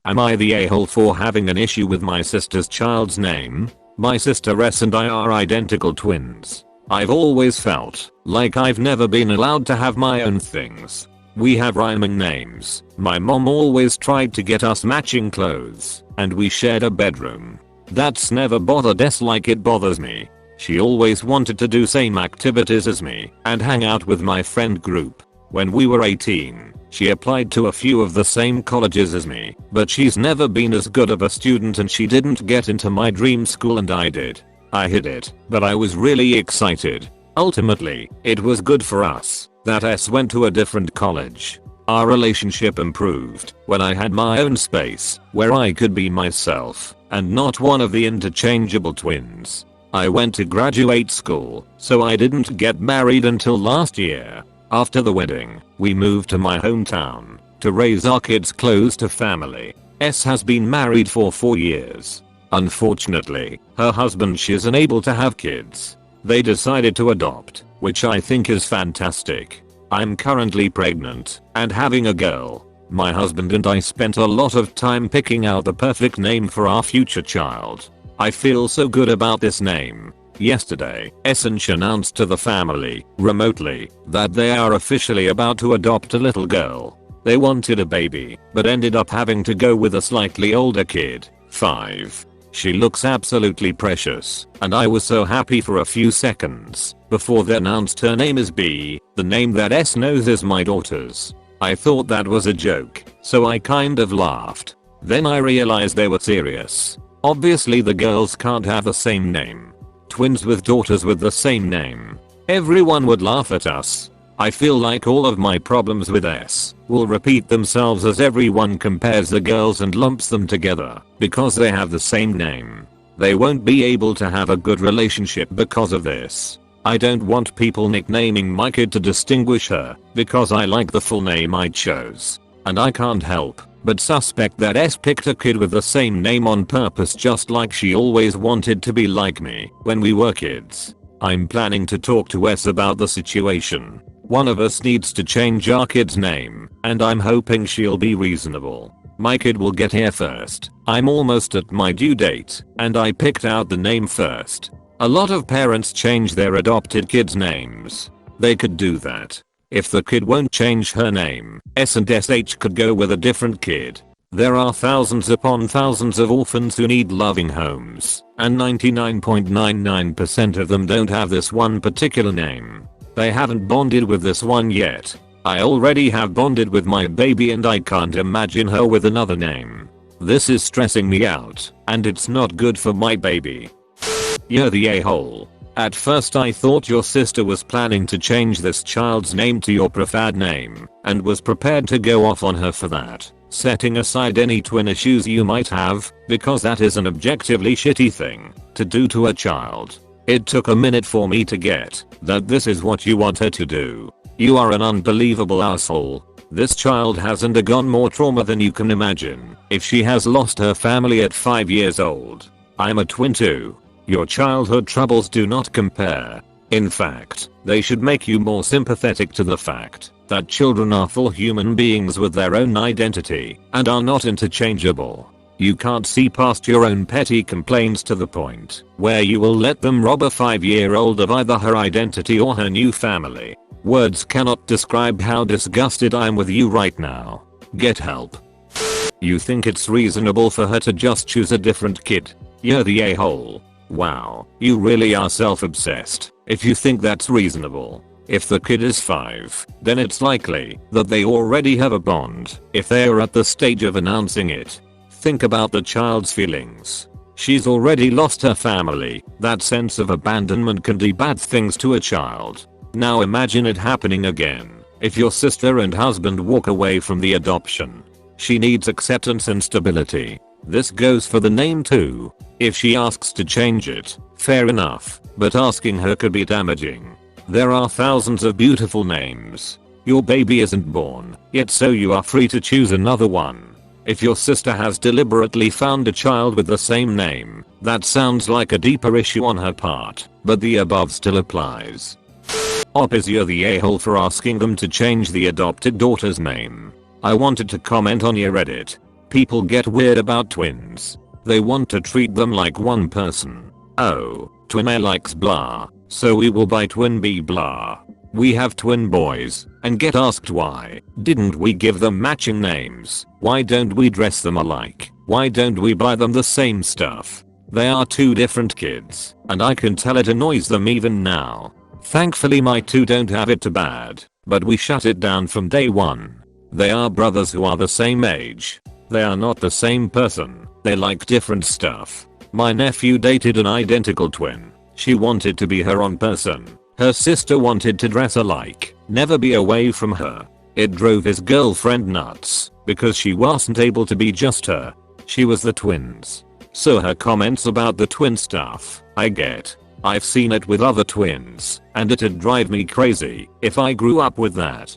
Am I the a-hole for having an issue with my sister's child's name? My sister S and I are identical twins. I've always felt like I've never been allowed to have my own things. We have rhyming names. My mom always tried to get us matching clothes, and we shared a bedroom. That's never bothered S like it bothers me. She always wanted to do same activities as me and hang out with my friend group. When we were 18, she applied to a few of the same colleges as me, but she's never been as good of a student and she didn't get into my dream school and I did. I hid it, but I was really excited. Ultimately, it was good for us that S went to a different college. Our relationship improved when I had my own space where I could be myself and not one of the interchangeable twins. I went to graduate school, so I didn't get married until last year. After the wedding, we moved to my hometown to raise our kids close to family. S has been married for 4 years. Unfortunately, her husband isn't able to have kids. They decided to adopt, which I think is fantastic. I'm currently pregnant and having a girl. My husband and I spent a lot of time picking out the perfect name for our future child. I feel so good about this name. Yesterday, Essence announced to the family, remotely, that they are officially about to adopt a little girl. They wanted a baby, but ended up having to go with a slightly older kid, 5. She looks absolutely precious, and I was so happy for a few seconds before they announced her name is B, the name that S knows is my daughter's. I thought that was a joke, so I kind of laughed. Then I realized they were serious. Obviously the girls can't have the same name. Twins with daughters with the same name. Everyone would laugh at us. I feel like all of my problems with S will repeat themselves as everyone compares the girls and lumps them together because they have the same name. They won't be able to have a good relationship because of this. I don't want people nicknaming my kid to distinguish her because I like the full name I chose. And I can't help but suspect that S picked a kid with the same name on purpose just like she always wanted to be like me when we were kids. I'm planning to talk to S about the situation. One of us needs to change our kid's name, and I'm hoping she'll be reasonable. My kid will get here first. I'm almost at my due date, and I picked out the name first. A lot of parents change their adopted kids' names. They could do that. If the kid won't change her name, S and SH could go with a different kid. There are thousands upon thousands of orphans who need loving homes, and 99.99% of them don't have this one particular name. They haven't bonded with this one yet. I already have bonded with my baby and I can't imagine her with another name. This is stressing me out, and it's not good for my baby. You're the a-hole. At first I thought your sister was planning to change this child's name to your preferred name, and was prepared to go off on her for that, setting aside any twin issues you might have, because that is an objectively shitty thing to do to a child. It took a minute for me to get that this is what you want her to do. You are an unbelievable asshole. This child has undergone more trauma than you can imagine if she has lost her family at 5 years old. I'm a twin too. Your childhood troubles do not compare. In fact, they should make you more sympathetic to the fact that children are full human beings with their own identity and are not interchangeable. You can't see past your own petty complaints to the point where you will let them rob a 5-year-old of either her identity or her new family. Words cannot describe how disgusted I am with you right now. Get help. You think it's reasonable for her to just choose a different kid? You're the a-hole. Wow, you really are self-obsessed if you think that's reasonable. If the kid is 5, then it's likely that they already have a bond if they are at the stage of announcing it. Think about the child's feelings. She's already lost her family. That sense of abandonment can do bad things to a child. Now imagine it happening again if your sister and husband walk away from the adoption. She needs acceptance and stability. This goes for the name too. If she asks to change it, fair enough, but asking her could be damaging. There are thousands of beautiful names. Your baby isn't born yet, so you are free to choose another one. If your sister has deliberately found a child with the same name, that sounds like a deeper issue on her part, but the above still applies. Is you're the a-hole for asking them to change the adopted daughter's name. I wanted to comment on your edit. People get weird about twins. They want to treat them like one person. Oh, twin A likes blah, so we will buy twin B blah. We have twin boys and get asked why didn't we give them matching names? Why don't we dress them alike? Why don't we buy them the same stuff? They are two different kids and I can tell it annoys them even now. Thankfully my two don't have it too bad, but we shut it down from day one. They are brothers who are the same age. They are not the same person. They like different stuff. My nephew dated an identical twin. She wanted to be her own person. Her sister wanted to dress alike, never be away from her. It drove his girlfriend nuts because she wasn't able to be just her. She was the twins. So her comments about the twin stuff, I get. I've seen it with other twins, and it'd drive me crazy if I grew up with that.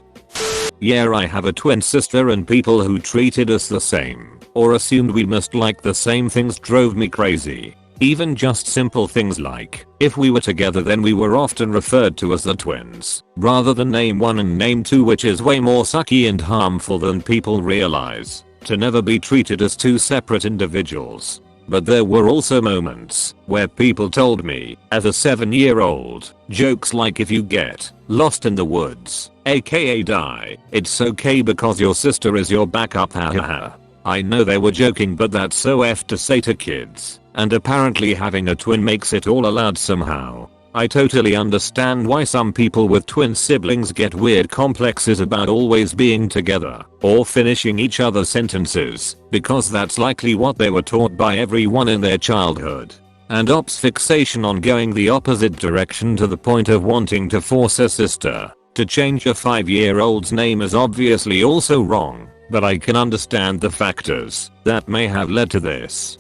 Yeah, I have a twin sister and people who treated us the same or assumed we must like the same things drove me crazy. Even just simple things like, if we were together then we were often referred to as the twins, rather than name 1 and name 2, which is way more sucky and harmful than people realize. To never be treated as two separate individuals. But there were also moments where people told me, as a 7-year-old, jokes like if you get lost in the woods, aka die, it's okay because your sister is your backup, hahaha. I know they were joking, but that's so F to say to kids. And apparently having a twin makes it all allowed somehow. I totally understand why some people with twin siblings get weird complexes about always being together or finishing each other's sentences, because that's likely what they were taught by everyone in their childhood. And ops fixation on going the opposite direction to the point of wanting to force a sister to change a 5-year-old's name is obviously also wrong, but I can understand the factors that may have led to this.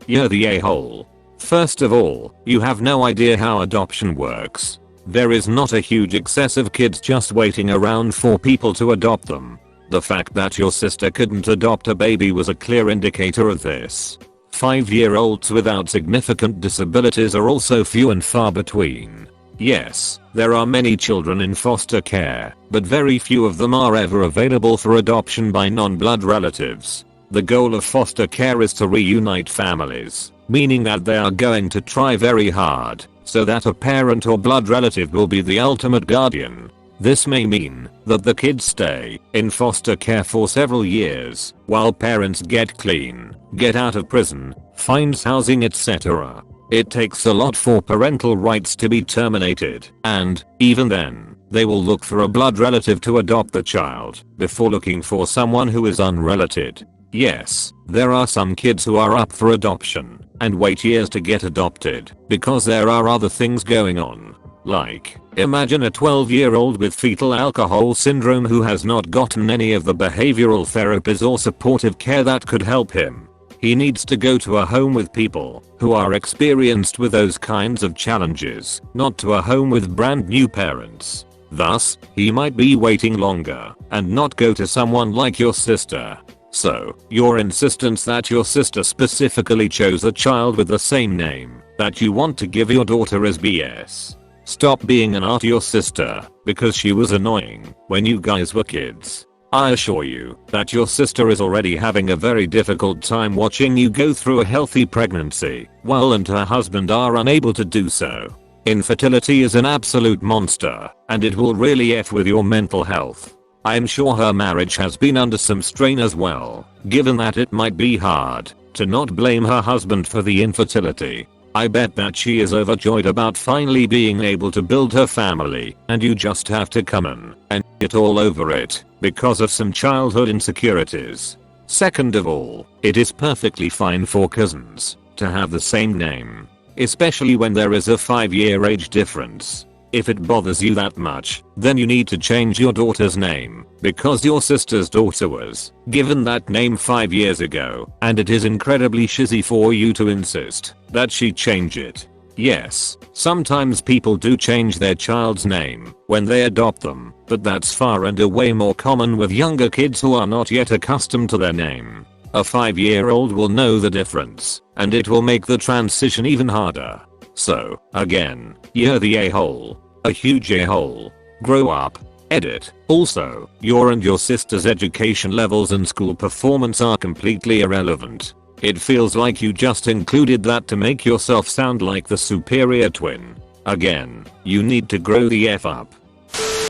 You're the a-hole. First of all, you have no idea how adoption works. There is not a huge excess of kids just waiting around for people to adopt them. The fact that your sister couldn't adopt a baby was a clear indicator of this. 5-year-olds without significant disabilities are also few and far between. Yes, there are many children in foster care, but very few of them are ever available for adoption by non-blood relatives. The goal of foster care is to reunite families, meaning that they are going to try very hard so that a parent or blood relative will be the ultimate guardian. This may mean that the kids stay in foster care for several years while parents get clean, get out of prison, finds housing, etc. It takes a lot for parental rights to be terminated, and even then, they will look for a blood relative to adopt the child before looking for someone who is unrelated. Yes, there are some kids who are up for adoption and wait years to get adopted because there are other things going on. Like, imagine a 12-year-old with fetal alcohol syndrome who has not gotten any of the behavioral therapies or supportive care that could help him. He needs to go to a home with people who are experienced with those kinds of challenges, not to a home with brand new parents. Thus, he might be waiting longer and not go to someone like your sister. So, your insistence that your sister specifically chose a child with the same name that you want to give your daughter is BS. Stop being an ass to your sister because she was annoying when you guys were kids. I assure you that your sister is already having a very difficult time watching you go through a healthy pregnancy while and her husband are unable to do so. Infertility is an absolute monster and it will really F with your mental health. I'm sure her marriage has been under some strain as well, given that it might be hard to not blame her husband for the infertility. I bet that she is overjoyed about finally being able to build her family, and you just have to come in and get all over it because of some childhood insecurities. Second of all, it is perfectly fine for cousins to have the same name, especially when there is a 5-year age difference. If it bothers you that much, then you need to change your daughter's name because your sister's daughter was given that name 5 years ago, and it is incredibly shizzy for you to insist that she change it. Yes, sometimes people do change their child's name when they adopt them, but that's far and away more common with younger kids who are not yet accustomed to their name. A 5-year-old will know the difference, and it will make the transition even harder. So, again, you're the a-hole. A huge a-hole. Grow up. Edit. Also, your and your sister's education levels and school performance are completely irrelevant. It feels like you just included that to make yourself sound like the superior twin. Again, you need to grow the F up.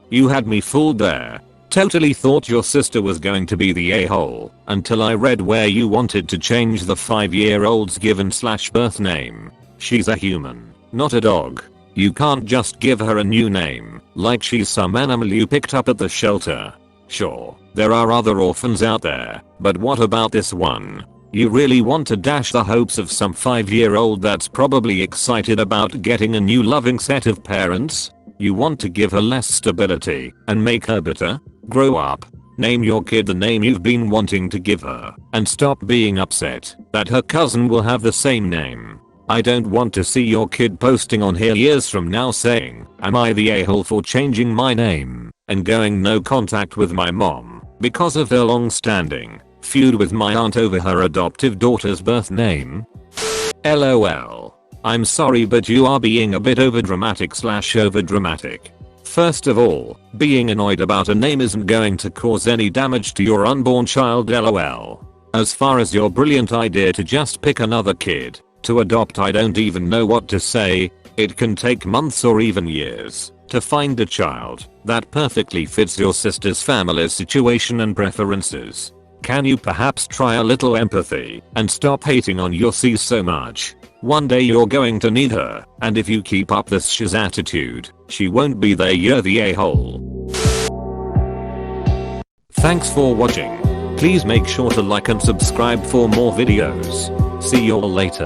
You had me fooled there. Totally thought your sister was going to be the a-hole until I read where you wanted to change the 5-year-old's given/birth name. She's a human, not a dog. You can't just give her a new name like she's some animal you picked up at the shelter. Sure, there are other orphans out there, but what about this one? You really want to dash the hopes of some 5-year-old that's probably excited about getting a new loving set of parents? You want to give her less stability and make her bitter? Grow up. Name your kid the name you've been wanting to give her, and stop being upset that her cousin will have the same name. I don't want to see your kid posting on here years from now saying, "Am I the a-hole for changing my name?" and going no contact with my mom because of her long-standing feud with my aunt over her adoptive daughter's birth name. LOL. I'm sorry, but you are being a bit overdramatic. First of all, being annoyed about a name isn't going to cause any damage to your unborn child, LOL. As far as your brilliant idea to just pick another kid to adopt, I don't even know what to say. It can take months or even years to find a child that perfectly fits your sister's family's situation and preferences. Can you perhaps try a little empathy and stop hating on your sis so much? One day you're going to need her, and if you keep up this shiz attitude, she won't be there. You're the a-hole. Thanks for watching. Please make sure to like and subscribe for more videos. See you all later.